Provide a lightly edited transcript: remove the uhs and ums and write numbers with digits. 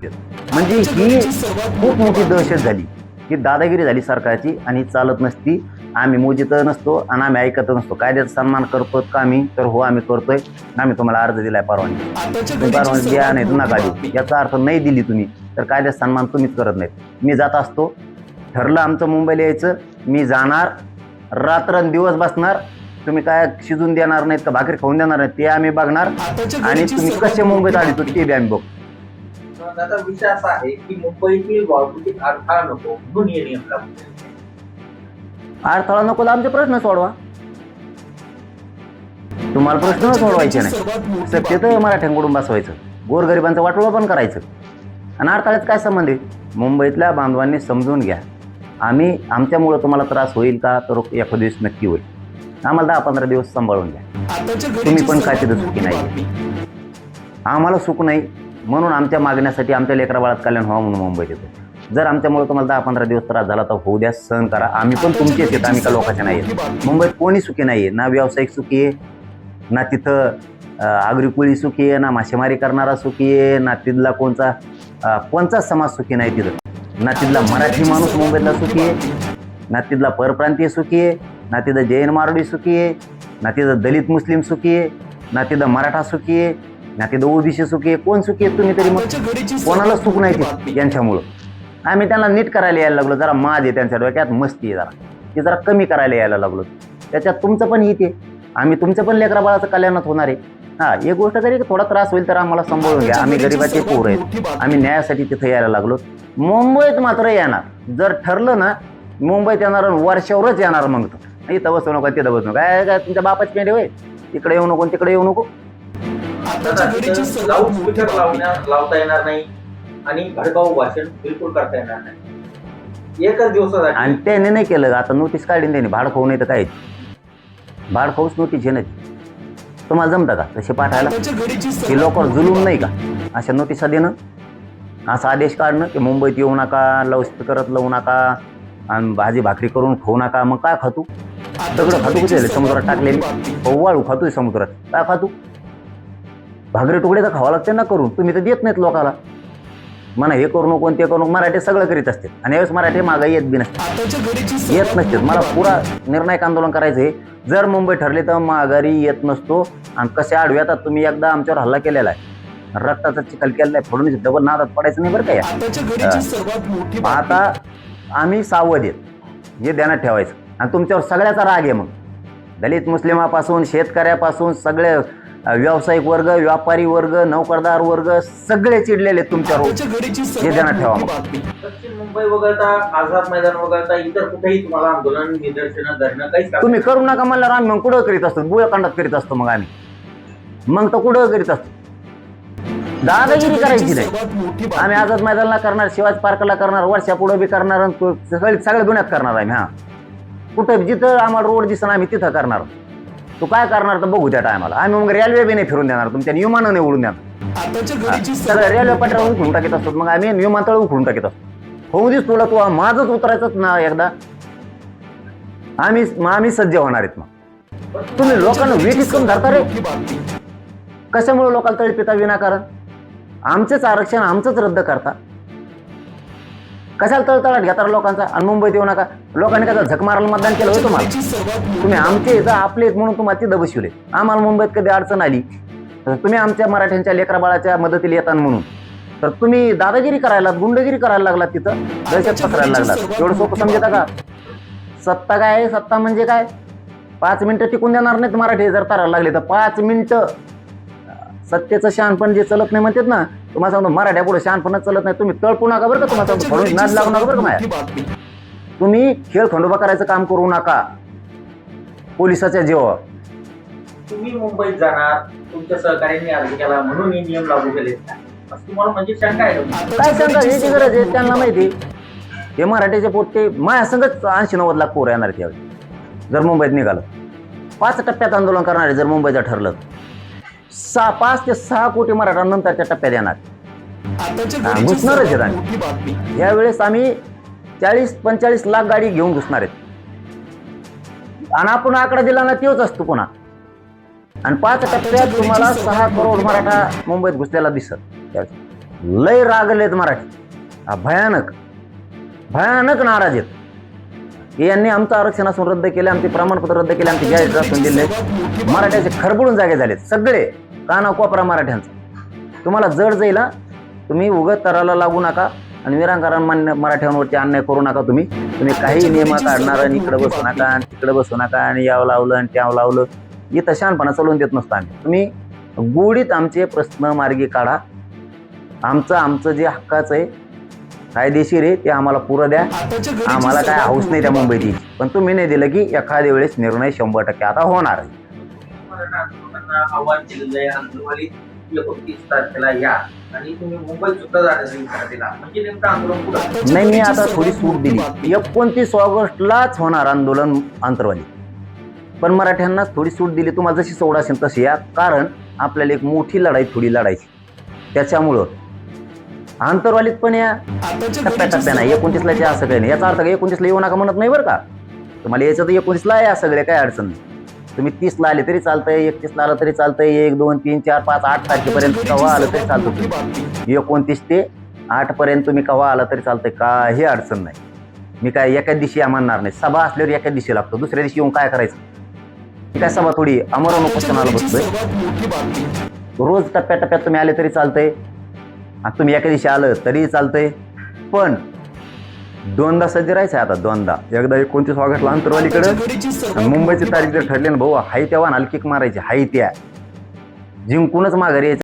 म्हणजे ही खूप मोठी दहशत झाली, ही दादागिरी झाली सरकारची आणि चालत नसती. आम्ही मोजित नसतो आणि आम्ही ऐकत नसतो. कायद्याचा सन्मान करतो का आम्ही? तर हो, आम्ही करतोय. आम्ही तुम्हाला अर्ज दिलाय परवानगी. तुम्ही परवानगी द्या, नाही तर नका देऊ. याचा अर्थ नाही दिली तुम्ही तर कायद्याचा सन्मान तुम्हीच करत नाहीत. मी जात असतो, ठरलं आमचं मुंबईला यायचं, मी जाणार, रात्रंदिवस बसणार. तुम्ही काय शिजून देणार नाहीत का भाकरी खाऊन देणार नाहीत ते आम्ही बघणार आणि तुम्ही कसे मुंबईत आले ते बी आम्ही बघू. आता विषय असा आहे की मुंबईतील वाहतुकीत अडथळा नको म्हणून हे नियम लागू केले. अडथळा नको तर आमचे प्रश्न सोडवा. तुम्हाला प्रश्न सोडवायचे नाही, सत्य तर मराठ्यांकडून बसवायचं, गोरगरिबांचं वाटोळं पण करायचं. आणि अडथळ्यात काय संबंध आहे? मुंबईतल्या बांधवांनी समजून घ्या, आम्ही आमच्यामुळं तुम्हाला त्रास होईल का? तर एखाद दिवस नक्की होईल. आम्हाला 10-15 दिवस सांभाळून घ्या. तुम्ही पण काय तिथं सुखी नाही, आम्हाला सुख नाही म्हणून आमच्या मागण्यासाठी आमच्या लेकरा बाळात कल्याण व्हावं म्हणून मुंबईत येतो. जर आमच्यामुळे तुम्हाला 10-15 दिवस त्रास झाला तर होऊ द्या, सहन करा. आम्ही पण तुमचेच आहेत, आम्ही का लोकांचे नाही आहेत. मुंबईत कोणी सुखी नाही आहे, ना व्यावसायिक सुखी आहे, ना तिथं आगरी सुखी आहे, ना मासेमारी करणारा सुखी आहे, ना तिथला कोणचाच समाज सुखी नाही तिथं. ना तिथला मराठी माणूस मुंबईतला सुखी आहे, ना तिथला परप्रांतीय सुखी आहे, ना तिथं जैन मारडी सुखी आहे, ना तिथं दलित मुस्लिम सुखी आहे, ना तिथं मराठा सुखी आहे, ना तिथं ओबीसी सुखी आहे. कोण सुखी आहे तुम्ही तरी? मग कोणाला सुख नाही ते यांच्यामुळं. आम्ही त्यांना नीट करायला यायला लागलो. जरा माज आहे त्यांच्या डोक्यात, मस्ती आहे ती जरा कमी करायला यायला लागलो. त्याच्यात तुमचं पण येते, आम्ही तुमचं पण लेकरा बाळाचं कल्याणात होणार आहे. हा, एक गोष्ट तरी थोडा त्रास होईल तर आम्हाला सांभाळून घ्या. आम्ही गरीबाचे पोर आहेत, आम्ही न्यायासाठी तिथे यायला लागलो. मुंबईत मात्र येणार, जर ठरलं ना मुंबईत येणार वर्षावरच येणार. मग इथं बसू नका, तिथं बसू नका. काय तुमच्या बापाची पेंडे होय, इकडे येऊ नको तिकडे येऊ नको. लाऊडस्पीकर लावता येणार नाही आणि भडकाऊ भाषण बिलकुल करता येणार नाही एकच दिवसासाठी. आणि त्याने नाही केलं, आता नोटीस काढून त्याने भाड खाऊ नाही तर काय, भाड खाऊच नोटीस आहे ना. तुम्हाला जमतं का तसे पाठायला? हे लोक जुलूम नाही का अशा नोटिसा देणं, असा आदेश काढणं की मुंबईत येऊ नका, लाऊडस्पीकरत लावू नका आणि भाजी भाकरी करून खाऊ नका. मग काय खातू? दगड खातू कुठे समुद्रात टाकलेली? वाळू खातोय समुद्रात, काय खातू? भाकरी तुकडे तर खावा लागते ना करून. तुम्ही तर देत नाहीत लोकाला. म्हणा हे करू नको ते करू नको. मराठी सगळं करीत असते आणि यावेळेस मराठी मागे येत बी नसते, येत नसते. मला पुरा निर्णायक आंदोलन करायचं आहे. जर मुंबई ठरली तर माघारी येत नसतो. आणि कसे आडवे येतात, तुम्ही एकदा आमच्यावर हल्ला केलेला आहे, रक्ताचा चिखल केलेला आहे, फोडून डबल नादात पडायचं नाही बरं का. या आता आम्ही सावध आहेत हे ध्यानात ठेवायचं. आणि तुमच्यावर सगळ्याचा राग आहे. मग दलित मुस्लिमापासून शेतकऱ्यापासून सगळे व्यावसायिक वर्ग, व्यापारी वर्ग, नोकरदार वर्ग सगळे चिडलेले तुमच्यावर, हे ध्यानात ठेवा. मग दक्षिण मुंबई वगळता, आझाद मैदान वगळता इतर कुठेही तुम्हाला आंदोलन, निदर्शनं, धरणं काहीच तुम्ही करू नका म्हणल्यावर आम्ही मग कुठं करीत असतो? बुळकांडात करीत असतो. मग आम्ही मग तर कुठं करीत असतो? दादागिरी करायची नाही. आम्ही आझाद मैदानला करणार, शिवाजी पार्कला करणार, वर्षा पुढे बी करणार, सगळ्या दुनियात करणार आम्ही. हा, कुठं जिथं आम्हाला रोड दिसणार आम्ही तिथं करणार. तू काय करणार तर बघू त्या टायमाला. आम्ही मग रेल्वे बी नाही फिरून देणार, तुमच्या विमानं नाही उडून देणार. सगळं रेल्वे पटरावर उखळून टाकीत असतो. मग आम्ही विमानतळ उखळून टाकीत असतो. होऊ दिस तुला, तू माझंच उतरायचंच ना एकदा. आम्ही सज्ज होणार आहेत. मग तुम्ही लोकांना वेटीच करून धरता रे. कशामुळे लोकांना तळपिता विनाकारण? आमचेच आरक्षण आमचंच रद्द करता. कशाला तळतळाट घेता लोकांचा? आणि मुंबईत येऊ नका. लोकांनी कसं झक मारायला मतदान केलं होतं तुम्हाला? तुम्ही आमचे येतं आपले म्हणून तुम्हाला तिथं बसवले. आम्हाला मुंबईत कधी अडचण आली तर तुम्ही आमच्या मराठ्यांच्या लेकरा बाळाच्या मदतीला येतात म्हणून तर तुम्ही दादागिरी करायला, गुंडगिरी करायला लागलात, तिथं दहशत पसरायला लागलात. एवढं सोपं समजता का? सत्ता काय आहे? सत्ता म्हणजे काय? 5 मिनिटं टिकून देणार नाहीत मराठी जर तारायला लागले तर. 5 मिनिटं सत्तेचं शहाणपण जे चलत नाही म्हणतात ना, तुम्हाला सांगतो मराठ्या पुढे शहाणपणच चलत नाही. तुम्ही तळपू नका बरं का. तुम्हाला सांगतो फळून नाद लागू नका बरं का. तुम्ही खेळ खंडोबा करायचं काम करू नका पोलिसाच्या जीवावर. तुम्ही मुंबईत जाणार, तुमच्या सहकार्याने अर्ज केला म्हणून हे नियम लागू केले असं तुम्हाला म्हणजे शंका आहे? काय शंका? याची गरज आहे त्यांना माहिती. हे मराठीचे पोट्टे माझ्या संगच 80-90 लाख पोरं येणार त्यावेळी जर मुंबईत निघालं. 5 टप्प्यात आंदोलन करणार आहे जर मुंबईचं ठरलं. 5 ते 6 कोटी मराठा नंतरच्या टप्प्यात येणार, घुसणारच आहेत. आणि यावेळेस आम्ही 40-45 लाख गाडी घेऊन घुसणार आहेत. आणि आपण आकडा दिला ना तोच असतो पुन्हा. आणि 5 टप्प्यात तुम्हाला 6 करोड मराठा मुंबईत घुसलेला दिसत. लय रागलेत मराठी. भयानक भयानक नाराज आहेत. यांनी आमचं आरक्षण असून रद्द केले, आमचे प्रमाणपत्र रद्द केले, आमचे जाहीर असून दिले. मराठ्याचे खरबडून जागे झालेत सगळे, काना कोपरा मराठ्यांचा. तुम्हाला जड जाईल हा. तुम्ही उगत तराला लागू नका आणि विरांकारांना मराठ्यांवरती अन्याय करू नका. तुम्ही काही नियम काढणार आणि इकडे बसू नका आणि तिकडे बसू नका आणि यावं लावलं आणि त्यावं लावलं. इथं शहाणपणा चालवून देत नसतं आम्ही. तुम्ही गोडीत आमचे प्रश्न मार्गी काढा. आमचं जे हक्काचं आहे, कायदेशीर आहे, ते आम्हाला पुरं द्या. आम्हाला काय हाऊस नाही त्या मुंबईची. पण तुम्ही नाही दिलं की एखाद्या वेळेस निर्णय 100% आता होणार. मराठा आंदोलकांना आव्हान केलेलं आहे, आंदोलनवाली 29 तारखेला या आणि तुम्ही मुंबईत सुद्धा जाण्याचा इशारा दिला. म्हणजे नेमकं आंदोलन कुठं? नाही, मी आता थोडी सूट दिली. 29 ऑगस्टलाच होणार आंदोलन आंतरवाली. पण मराठ्यांनाच थोडी सूट दिली. तुम्हाला जशी सवड असेल तशी या. कारण आपल्याला एक मोठी लढाई थोडी लढायची. त्याच्यामुळं आंतरवालीत पण या टप्प्याटप्प्यानं. 29ला असं काही नाही. याचा अर्थ काय 29ला येऊ नका म्हणत नाही बरं का. तुम्हाला याचं तर 29ला या सगळे, काही अडचण नाही. तुम्ही 30ला आले तरी चालतंय, 31ला आलं तरी चालतंय, 1, 2, 3, 4, 5, 8 तारखेपर्यंत केव्हा आलं तरी चालतं. 29 ते 8 पर्यंत तुम्ही केव्हा आला तरी चालतंय, काही अडचण नाही. मी काय एका दिवशी म्हणणार नाही. सभा असल्यावर एका दिवशी लागतो, दुसऱ्या दिवशी येऊन काय करायचं. मी काय सभा थोडी अमरण उपोषणाला बसतोय. रोज टप्प्याटप्प्यात तुम्ही आले तरी चालतंय आणि तुम्ही एका दिवशी आलं तरी चालतंय. पण 2दा सज्ज राहायचं आता. 2दा, एकदा 29 ऑगस्टला आंतरवालीकडे मुंबईची तारीख जर ठरली ना भाऊ, हाय तेव्हा हलकीक मारायची, हाय त्या जिंकूनच माघारी यायचं.